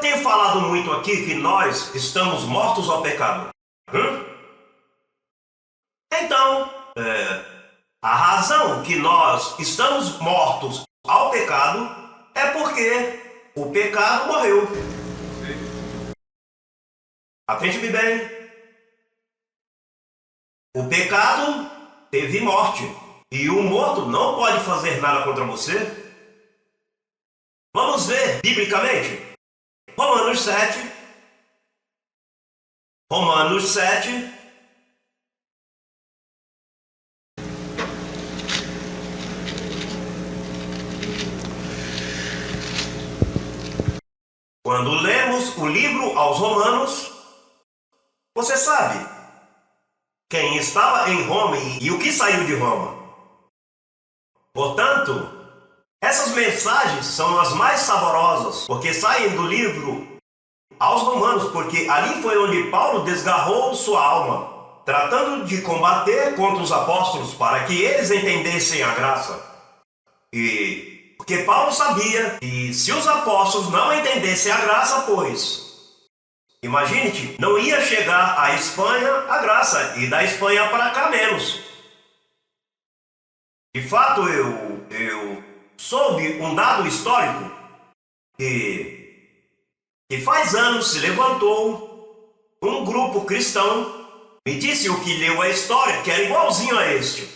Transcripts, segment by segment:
tenho falado muito aqui que nós estamos mortos ao pecado. Então, a razão que nós estamos mortos ao pecado é porque o pecado morreu. Atende-me bem. O pecado teve morte. E o morto não pode fazer nada contra você. Vamos ver biblicamente. Romanos 7. Romanos 7. Quando lemos o livro aos Romanos, você sabe quem estava em Roma e o que saiu de Roma. Portanto, essas mensagens são as mais saborosas, porque saem do livro aos Romanos, porque ali foi onde Paulo desgarrou sua alma, tratando de combater contra os apóstolos para que eles entendessem a graça. E porque Paulo sabia que se os apóstolos não entendessem a graça, pois, imagine-te, não ia chegar à Espanha a graça, e da Espanha para cá menos. De fato, eu soube um dado histórico que faz anos se levantou um grupo cristão, me disse o que leu a história, que era igualzinho a este,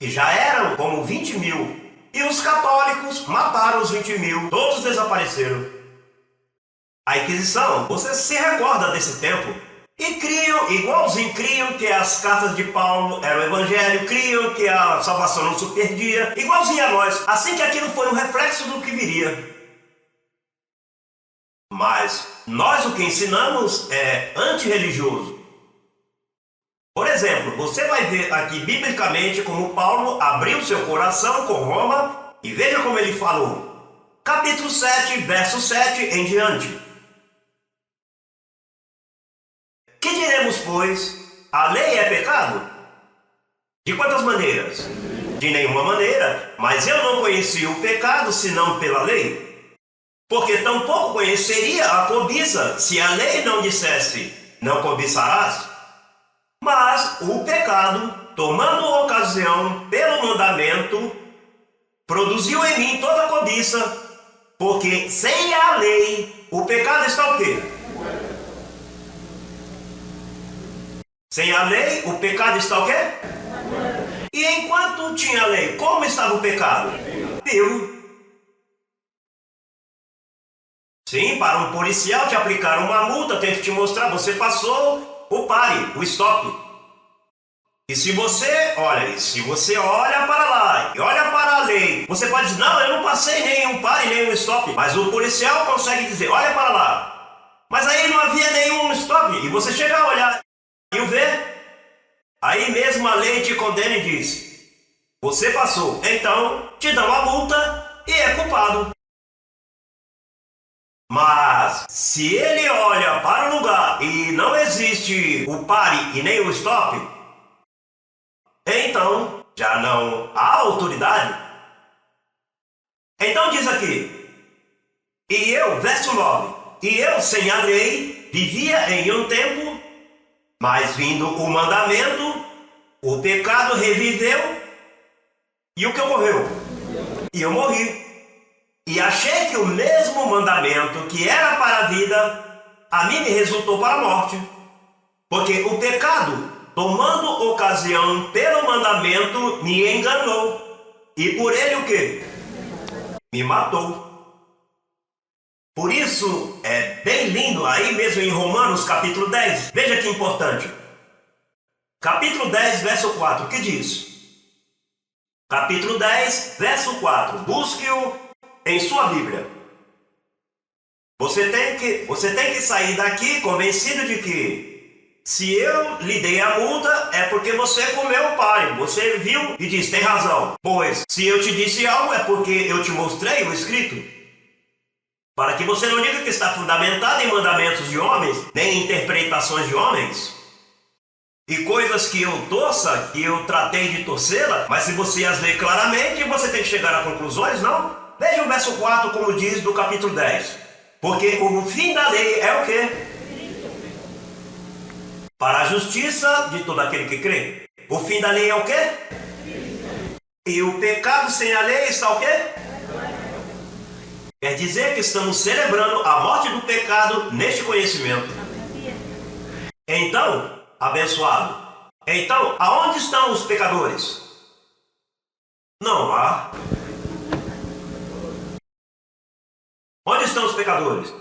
e já eram como 20 mil, e os católicos mataram os 20 mil, todos desapareceram. A Inquisição, você se recorda desse tempo? E criam que as cartas de Paulo eram o evangelho, criam que a salvação não se perdia, igualzinho a nós, assim que aquilo foi um reflexo do que viria. Mas nós o que ensinamos é antirreligioso. Por exemplo, você vai ver aqui biblicamente como Paulo abriu seu coração com Roma, e veja como ele falou. Capítulo 7, verso 7 em diante. Que diremos, pois? A lei é pecado? De quantas maneiras? De nenhuma maneira, mas eu não conheci o pecado senão pela lei. Porque tampouco conheceria a cobiça se a lei não dissesse, não cobiçarás. Mas o pecado, tomando ocasião pelo mandamento, produziu em mim toda a cobiça, porque sem a lei o pecado está o quê? Sem a lei, o pecado está o quê? E enquanto tinha a lei, como estava o pecado? Vivo. Sim, para um policial te aplicar uma multa, tem que te mostrar, você passou o pare, o stop. E se você olha para lá e olha para a lei, você pode dizer, não, eu não passei nenhum pare, nenhum stop. Mas o policial consegue dizer, olha para lá. Mas aí não havia nenhum stop, e você chega a olhar e o ver, aí mesmo a lei te condena e diz, você passou, então te dão a multa e é culpado. Mas se ele olha para o lugar e não existe o pare e nem o stop, então já não há autoridade. Então diz aqui, e eu, verso 9, e eu sem a lei vivia em um tempo, mas vindo o mandamento, o pecado reviveu, e o que ocorreu? E eu morri. E achei que o mesmo mandamento que era para a vida, a mim me resultou para a morte. Porque o pecado, tomando ocasião pelo mandamento, me enganou. E por ele o quê? Me matou. Por isso, é bem lindo, aí mesmo em Romanos, capítulo 10, veja que importante. Capítulo 10, verso 4, o que diz? Capítulo 10, verso 4, busque-o em sua Bíblia. Você tem que sair daqui convencido de que se eu lhe dei a multa, é porque você comeu o pare, você viu e disse, tem razão. Pois, se eu te disse algo, é porque eu te mostrei o escrito. Para que você não diga que está fundamentado em mandamentos de homens, nem em interpretações de homens. E coisas que eu torça, que eu tratei de torcê-la, mas se você as lê claramente, você tem que chegar a conclusões, não? Veja o verso 4, como diz do capítulo 10. Porque o fim da lei é o quê? Para a justiça de todo aquele que crê. O fim da lei é o quê? E o pecado sem a lei está o quê? Quer dizer que estamos celebrando a morte do pecado neste conhecimento. Então, abençoado. Então, aonde estão os pecadores? Não há. Onde estão os pecadores?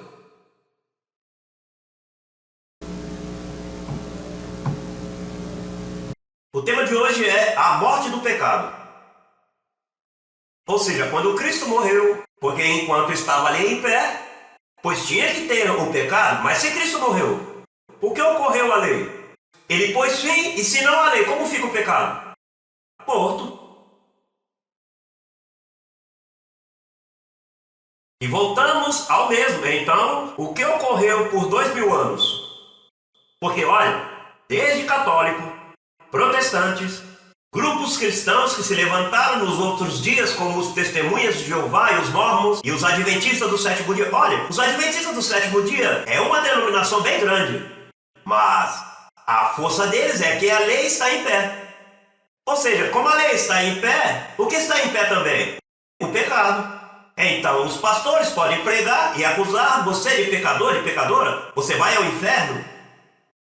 O tema de hoje é a morte do pecado. Ou seja, quando Cristo morreu, porque enquanto estava ali em pé, pois tinha que ter o pecado, mas se Cristo morreu, o que ocorreu à lei? Ele pôs fim, e se não a lei, como fica o pecado? Morto. E voltamos ao mesmo. Então, o que ocorreu por 2000 anos? Porque, olha, desde católico, protestantes, grupos cristãos que se levantaram nos outros dias, como os Testemunhas de Jeová e os Mormons e os Adventistas do Sétimo Dia. Olha, os Adventistas do Sétimo Dia é uma denominação bem grande, mas a força deles é que a lei está em pé. Ou seja, como a lei está em pé, o que está em pé também? O pecado. Então, os pastores podem pregar e acusar você de pecador e pecadora. Você vai ao inferno.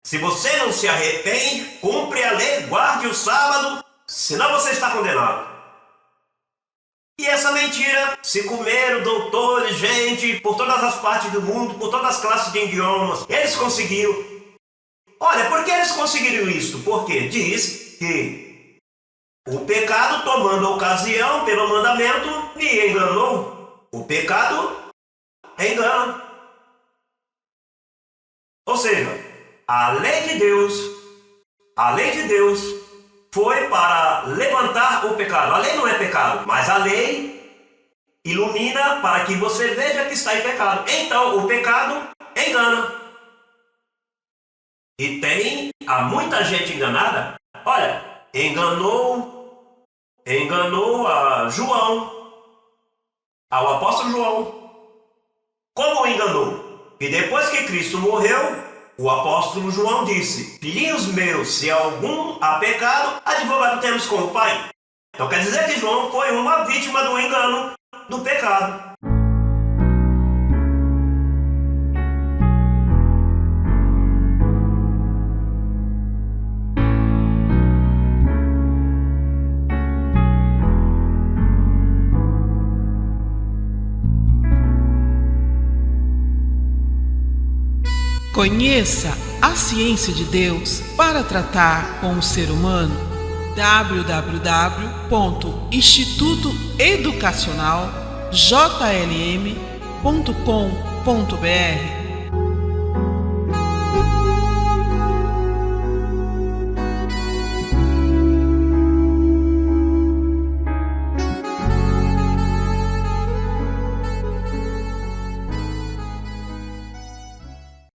Se você não se arrepende, cumpre a lei, guarde o sábado, senão você está condenado. E essa mentira se comeram doutores, gente, por todas as partes do mundo, por todas as classes de idiomas. Eles conseguiram. Olha, por que eles conseguiram isso? Porque diz que o pecado, tomando ocasião pelo mandamento, me enganou. O pecado engana. Ou seja, a lei de Deus foi para levantar o pecado. A lei não é pecado, mas a lei ilumina para que você veja que está em pecado. Então, o pecado engana. E há muita gente enganada. Olha, enganou a João, ao apóstolo João. Como o enganou? E depois que Cristo morreu, o apóstolo João disse: filhinhos meus, se algum há pecado, advogado temos com o Pai. Então quer dizer que João foi uma vítima do engano do pecado. Conheça a ciência de Deus para tratar com o ser humano. www.institutoeducacionaljlm.com.br